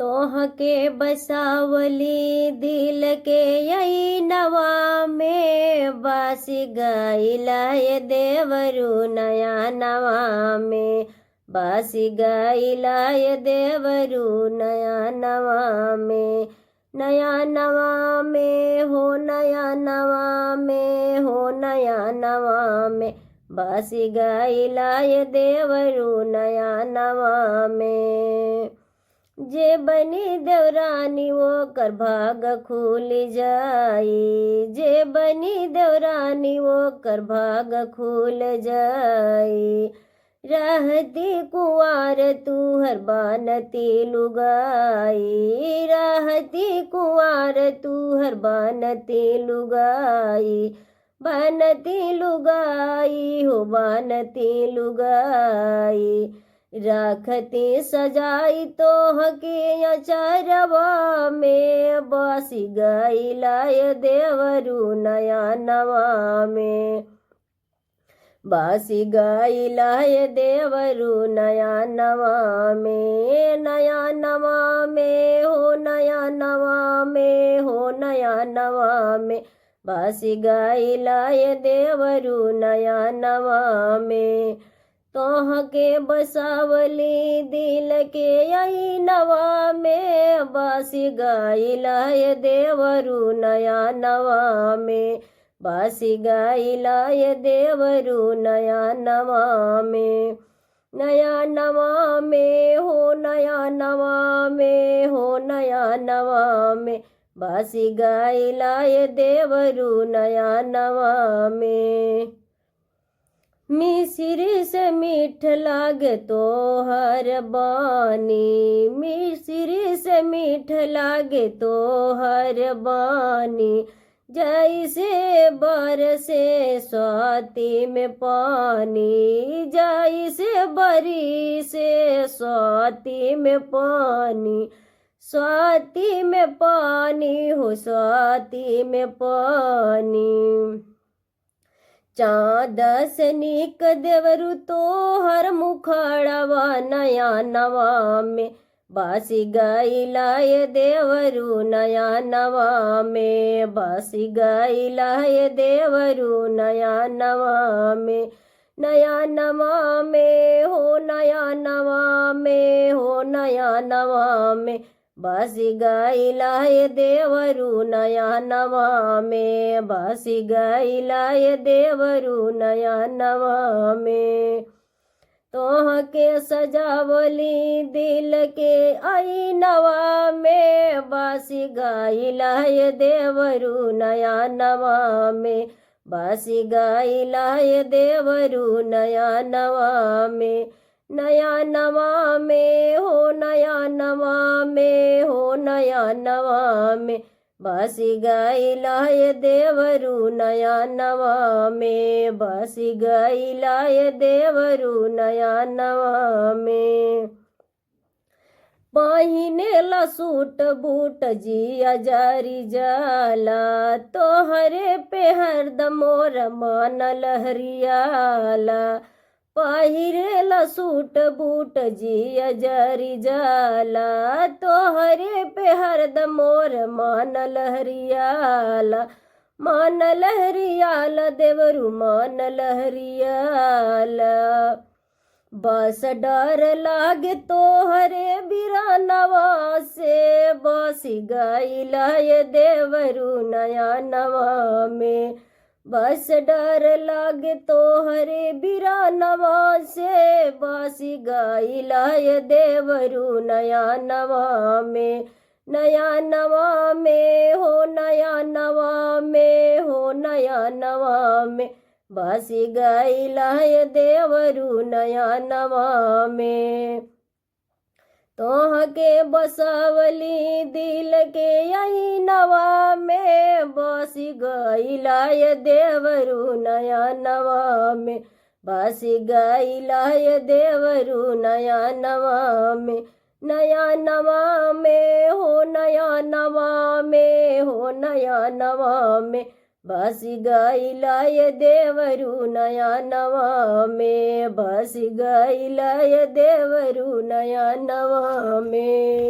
तोह के बसावली दिल के यही नवा में, बासी गाइलाय देवरु नया नवा में, बासी गाइलाय देवरु नया नवा में, नया नवा में हो, नया नवा में हो, नया नवा में, बासी गाइलाय देवरु नया नवा में। जे बनी देवरानी वो कर भाग खुल जाई, जे बनी देवरानी वो कर भाग खुल जाई, रहती कुंवार तू हर बानती लुगाई, रहती कुंवार तू हर बानती लुगाई, बानती लुगाई हो, बानती लुगाई, राखती सजाई तोह के अचरवा में, बासी गाइलाय देवरु नया नवा में, बासी गाइलाय देवरु नया नवा में, नया नवा में हो, नया नवा में हो, नया नवा में, बासी गाइलाय देवरु नया नवा में। तोह के बसावली दिल के यही नवा में, बासी गाइलाय देवरु नया नवा में, बासी गाइलाय देवरु नया नवा में, नया नवा में हो, नया नवा में हो, नया नवा में, बासी गाइलाय देवरु नया नवा में। मिश्री से मीठ लागे तोहर बानी, मिश्री से मीठ लागे तोहर बानी, जैसे बरसे स्वाति में पानी, जैसे बरी से स्वाति में पानी, स्वाति में पानी हो, स्वाति में पानी, चाँद से निक देवरु तोहर मुखड़वा नया नवा में, बासी गाइलाय देवरु नया नवा में, बासी गाइलाय देवरु नया नवा में, नया नवा में हो, नया नवा में हो, नया नवा में, बासी गाइलाय देवरु नया नवा में, बासी गाइलाय देवरु नया नवा में। तोह के सजावली दिल के आई नवा में, बासी गाइलाय देवरु नया नवा में, बासी गाइलाय देवरु नया नवा में, नया नवा में हो, नया नवा में हो, नया नवा में, बासी गाइलाय देवरु नया नवा में, बासी गाइलाय देवरु नया नवा में। पहिने ला सूट बूट जिया जारी जाला, तोहरे पे हरदम मोर मन लहरियाला, पहिरेला सूट बूट जिया जारी जाला, तोहरे पे हरदम मोर मन लहरियाला, मन लहरियाला देवरु मन लहरियाला, बस डर लागे तोहरे बिरानवा से, बासी गाइलाय देवरु नया नवा में, बस डर लागे तोहरे बिरानवा से, बासी गाइलाय देवरु नया नवा में, नया नवा में हो, नया नवा में हो, नया नवा में, बासी गाइलाय देवरु नया नवा में। तोह के बसावली दिल के यही नवा में, बासी गाइलाय देवरु नया नवा में, बासी गाइलाय देवरु नया नवा में, नया नवा में हो, नया नवा में हो, नया नवा में, बासी गाइलाय देवरु नया नवा में, बासी गाइलाय देवरु नया नवा में।